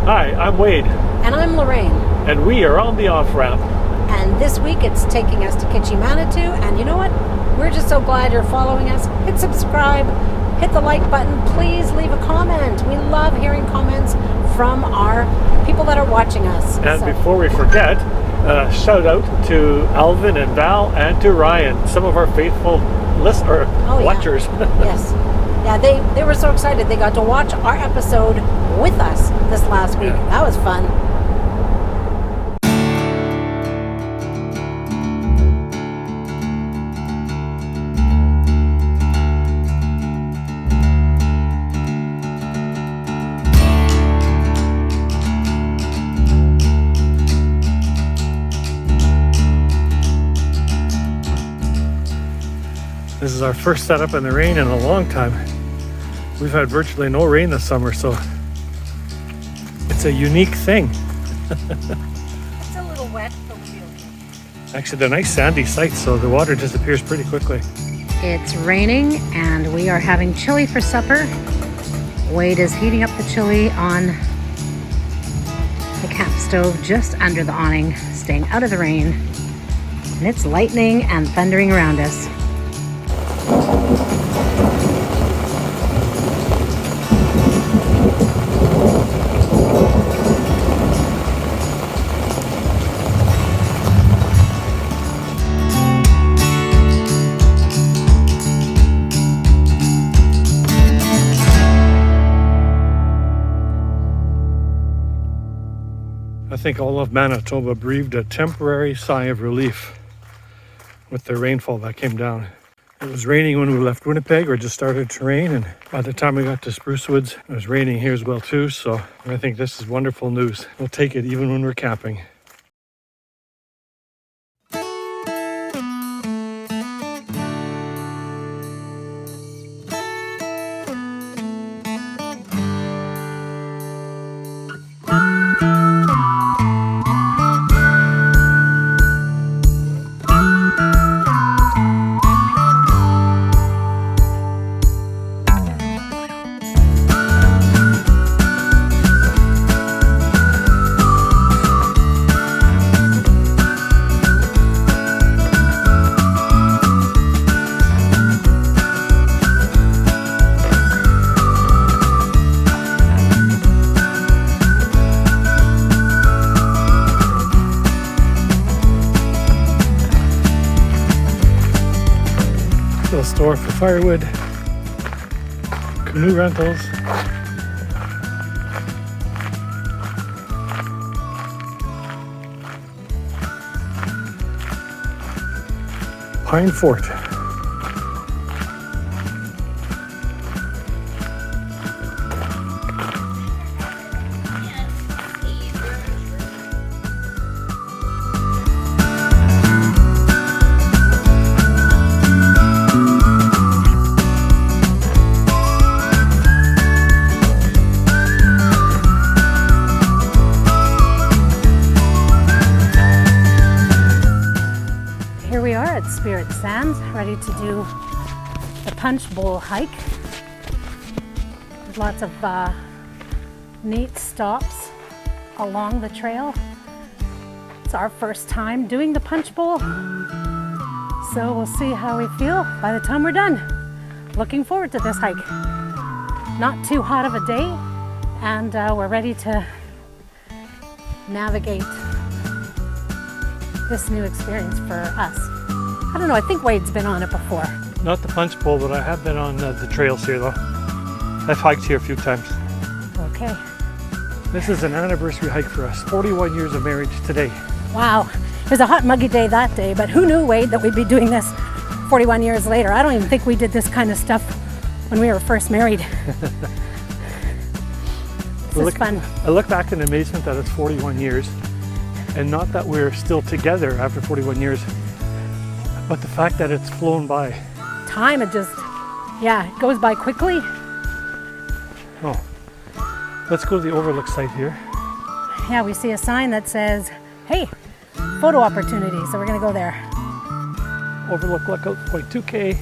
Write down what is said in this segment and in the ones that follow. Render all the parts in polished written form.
Hi, I'm Wade. And I'm Lorraine. And we are on the off-ramp. And this week it's taking us to Kiche-Manitou. And you know what? We're just so glad you're following us. Hit subscribe, hit the like button. Please leave a comment. We love hearing comments from our people that are watching us. And before we forget, shout out to Alvin and Val and to Ryan, some of our faithful watchers. Yes. Yeah, they were so excited. They got to watch our episode with us this last week. Yeah. That was fun. This is our first setup in the rain in a long time. We've had virtually no rain this summer, so it's a unique thing. It's a little wet, but we'll be okay. Actually, they're nice sandy sites, so the water disappears pretty quickly. It's raining, and we are having chili for supper. Wade is heating up the chili on the camp stove just under the awning, staying out of the rain. And it's lightning and thundering around us. I think all of Manitoba breathed a temporary sigh of relief with the rainfall that came down. It was raining when we left Winnipeg, or just started to rain, and by the time we got to Spruce Woods, it was raining here as well too, so I think this is wonderful news. We'll take it even when we're camping. Little store for firewood, canoe rentals, Pine Fort. Spirit Sands, ready to do the Punch Bowl hike. There's lots of neat stops along the trail. It's our first time doing the Punch Bowl, so we'll see how we feel by the time we're done. Looking forward to this hike. Not too hot of a day, and we're ready to navigate this new experience for us. I don't know, I think Wade's been on it before. Not the Punch Bowl, but I have been on the trails here though. I've hiked here a few times. Okay. This is an anniversary hike for us. 41 years of marriage today. Wow. It was a hot, muggy day that day, but who knew, Wade, that we'd be doing this 41 years later? I don't even think we did this kind of stuff when we were first married. This is fun. I look back in amazement that it's 41 years, and not that we're still together after 41 years, but the fact that it's flown by. Time, it just, it goes by quickly. Oh, let's go to the overlook site here. Yeah, we see a sign that says, hey, photo opportunity, so we're gonna go there. Overlook Lookout Point 2K.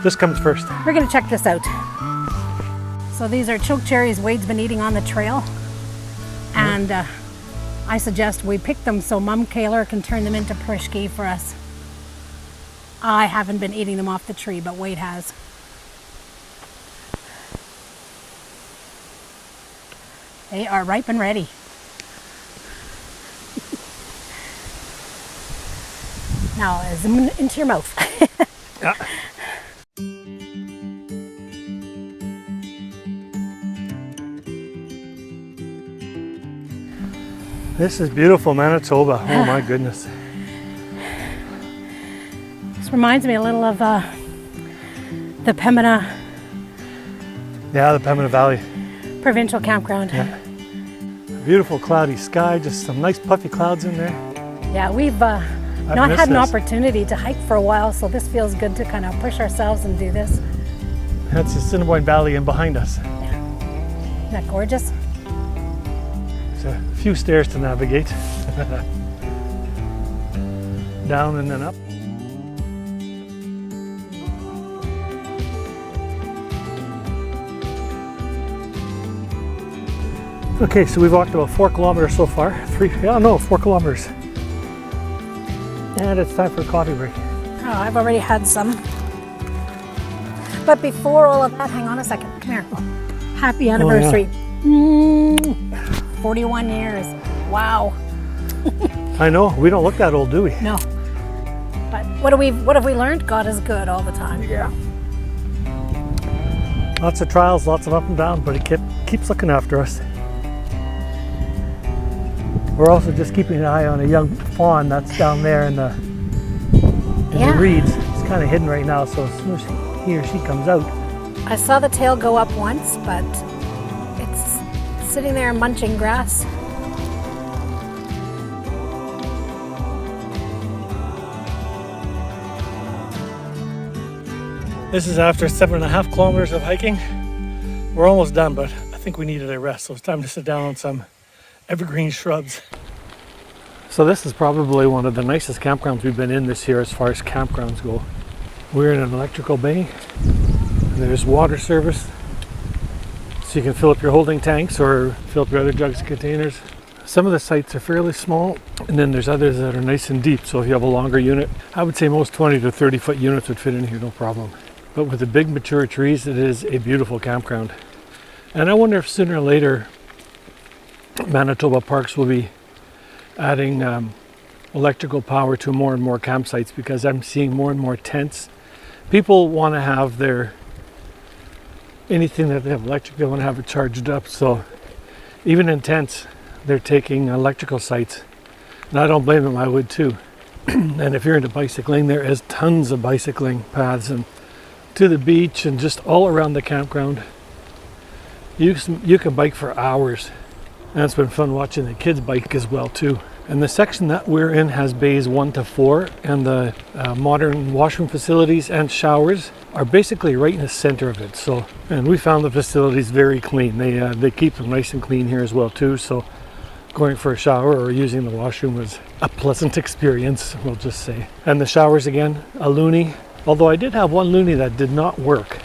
This comes first. We're gonna check this out. So these are choke cherries Wade's been eating on the trail. and I suggest we pick them so Mum Kaler can turn them into prishki for us. I haven't been eating them off the tree, but Wade has. They are ripe and ready. Now zoom into your mouth. Yeah. This is beautiful Manitoba. Oh my goodness. This reminds me a little of the Pembina Yeah, the Pembina Valley. Provincial Campground. Yeah. Beautiful cloudy sky, just some nice puffy clouds in there. Yeah, we've not had an opportunity to hike for a while, so this feels good to kind of push ourselves and do this. That's the Assiniboine Valley in behind us. Yeah. Isn't that gorgeous? There's a few stairs to navigate. Down and then up. Okay, so we've walked about 4 kilometers so far. 4 kilometers. And it's time for a coffee break. Oh, I've already had some. But before all of that, hang on a second. Come here. Happy anniversary. Oh, yeah. 41 years. Wow. I know, we don't look that old, do we? No. But what have we learned? God is good all the time. Yeah. Lots of trials, lots of up and down, but He keeps looking after us. We're also just keeping an eye on a young fawn that's down there in the reeds. It's kind of hidden right now, so as soon as he or she comes out. I saw the tail go up once, but it's sitting there munching grass. This is after 7.5 kilometers of hiking. We're almost done, but I think we needed a rest, so it's time to sit down on some evergreen shrubs. So this is probably one of the nicest campgrounds we've been in this year as far as campgrounds go. We're in an electrical bay, and there's water service, so you can fill up your holding tanks or fill up your other jugs and containers. Some of the sites are fairly small, and then there's others that are nice and deep, so if you have a longer unit, I would say most 20 to 30 foot units would fit in here no problem. But with the big mature trees, it is a beautiful campground. And I wonder if sooner or later Manitoba parks will be adding electrical power to more and more campsites, because I'm seeing more and more tents. People want to have anything that they have electric, they want to have it charged up. So even in tents, they're taking electrical sites. And I don't blame them, I would too. And if you're into bicycling, there is tons of bicycling paths and to the beach and just all around the campground. You can bike for hours. And it's been fun watching the kids bike as well too. And the section that we're in has bays 1 to 4, and the modern washroom facilities and showers are basically right in the center of it. And we found the facilities very clean. They keep them nice and clean here as well too. So going for a shower or using the washroom was a pleasant experience, we'll just say. And the showers again, a loonie. Although I did have one loonie that did not work.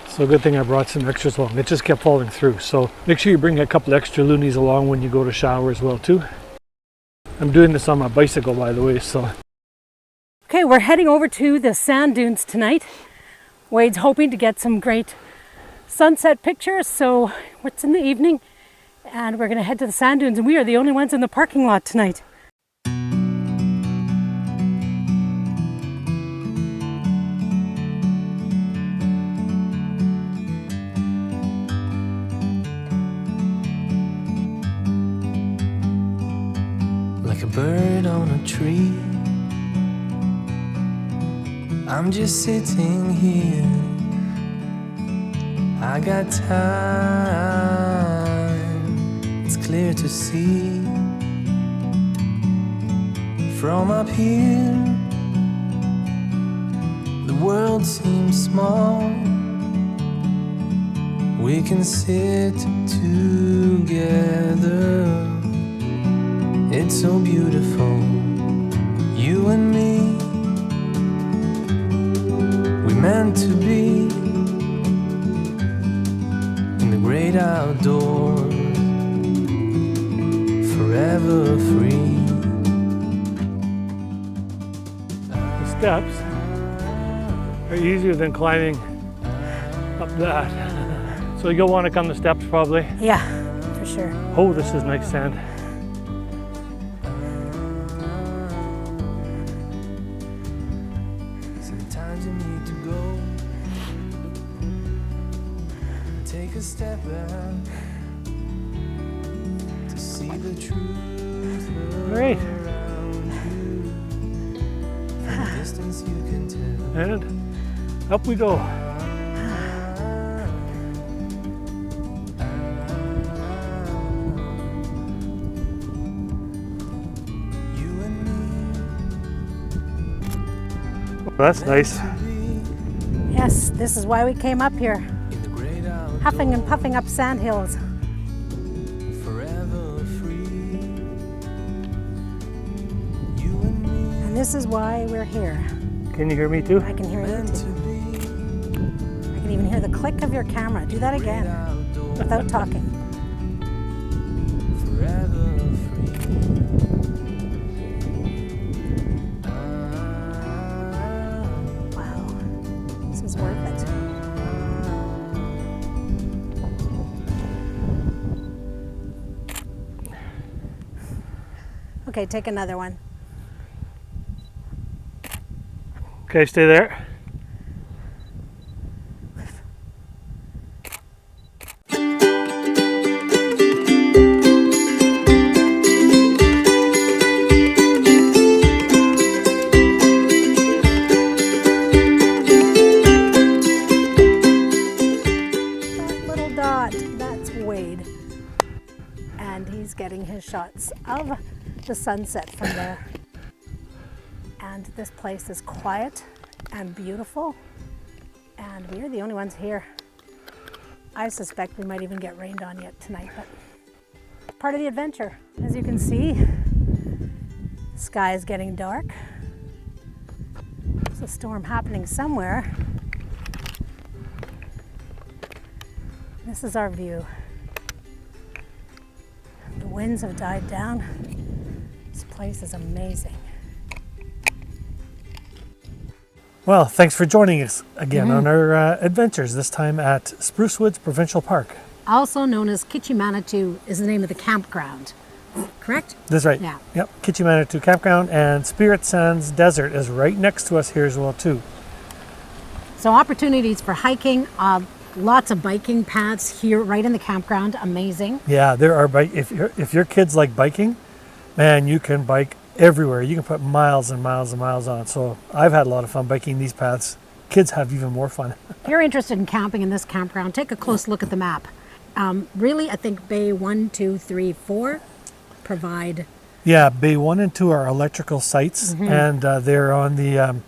So good thing I brought some extras along. It just kept falling through. So make sure you bring a couple extra loonies along when you go to shower as well too. I'm doing this on my bicycle, by the way, so. Okay, we're heading over to the sand dunes tonight. Wade's hoping to get some great sunset pictures, so it's in the evening and we're gonna head to the sand dunes, and we are the only ones in the parking lot tonight. Like a bird on a tree, I'm just sitting here. I got time, it's clear to see. From up here, the world seems small. We can sit together. It's so beautiful, you and me. We meant to be in the great outdoors. forever free. The steps are easier than climbing up that. So you'll want to come the steps probably. Yeah, for sure. Oh, this is nice sand. Sometimes you need to go, take a step back to see the truth All right, around you. From a distance you can tell. and up we go. You and me Well, that's nice. Yes, this is why we came up here, in the great outdoors, huffing and puffing up sand hills. forever free. You and me And this is why we're here. Can you hear me too? I can hear you meant to too. be I can even hear the click of your camera. Do that again outdoors, without talking. forever free. Wow, this is worth it. Okay, take another one. Okay, stay there. That little dot, that's Wade. And he's getting his shots of the sunset from there. And this place is quiet and beautiful. And we're the only ones here. I suspect we might even get rained on yet tonight, but part of the adventure. As you can see, the sky is getting dark. There's a storm happening somewhere. This is our view. The winds have died down. This place is amazing. Well, thanks for joining us again on our adventures, this time at Spruce Woods Provincial Park. Also known as Kiche-Manitou is the name of the campground, correct? That's right. Yeah. Yep, Kiche-Manitou Campground, and Spirit Sands Desert is right next to us here as well too. So opportunities for hiking, lots of biking paths here right in the campground, amazing. Yeah, there are if your kids like biking, man, you can bike everywhere. You can put miles and miles and miles on. So I've had a lot of fun biking these paths. Kids have even more fun. If you're interested in camping in this campground, take a close look at the map. Really, I think Bay 1, 2, 3, 4 provide. Yeah, Bay 1 and 2 are electrical sites, and they're on the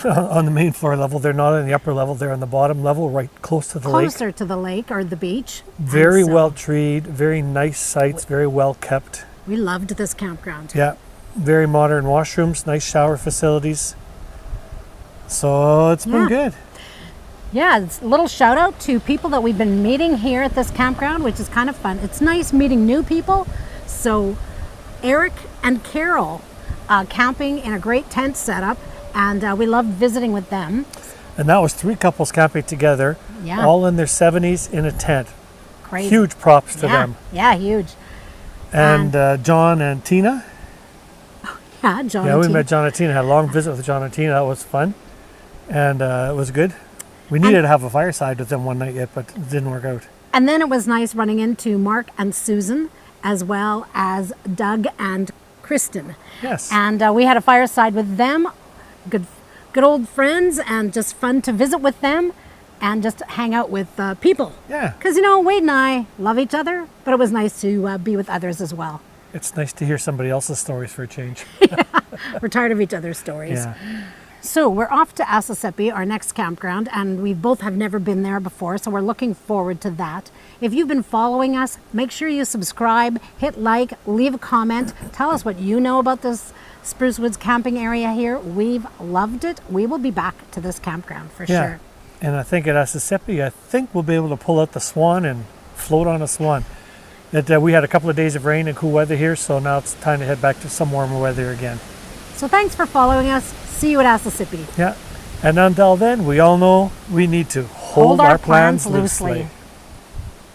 on the main floor level. They're not on the upper level. They're on the bottom level, right close to the lake. Closer to the lake or the beach. Very And so well treed, very nice sites, very well kept. We loved this campground. Yeah, very modern washrooms, nice shower facilities. So it's been Yeah. good. Yeah, it's a little shout out to people that we've been meeting here at this campground, which is kind of fun. It's nice meeting new people. So Eric and Carol camping in a great tent setup, and we loved visiting with them. And that was 3 couples camping together, Yeah. all in their 70s in a tent. Crazy. Huge props to Yeah, them. yeah, huge. And John and Tina. Yeah, John. Yeah, and we Tina. met John and Tina, had a long visit with John and Tina. That was fun. And it was good. We needed to have a fireside with them one night yet, but it didn't work out. And then it was nice running into Mark and Susan, as well as Doug and Kristen. Yes. And we had a fireside with them. Good old friends, and just fun to visit with them and just hang out with people. Yeah. Because, you know, Wade and I love each other, but it was nice to be with others as well. It's nice to hear somebody else's stories for a change. We're tired of each other's stories. Yeah. So we're off to Assisipi, our next campground, and we both have never been there before, so we're looking forward to that. If you've been following us, make sure you subscribe, hit like, leave a comment, tell us what you know about this Spruce Woods camping area here. We've loved it. We will be back to this campground for Yeah. sure. And I think at Assisipi, I think we'll be able to pull out the swan and float on a swan. that we had a couple of days of rain and cool weather here, so now it's time to head back to some warmer weather again. So thanks for following us. See you at Assisipi. Yeah, and until then, we all know we need to hold our plans loosely.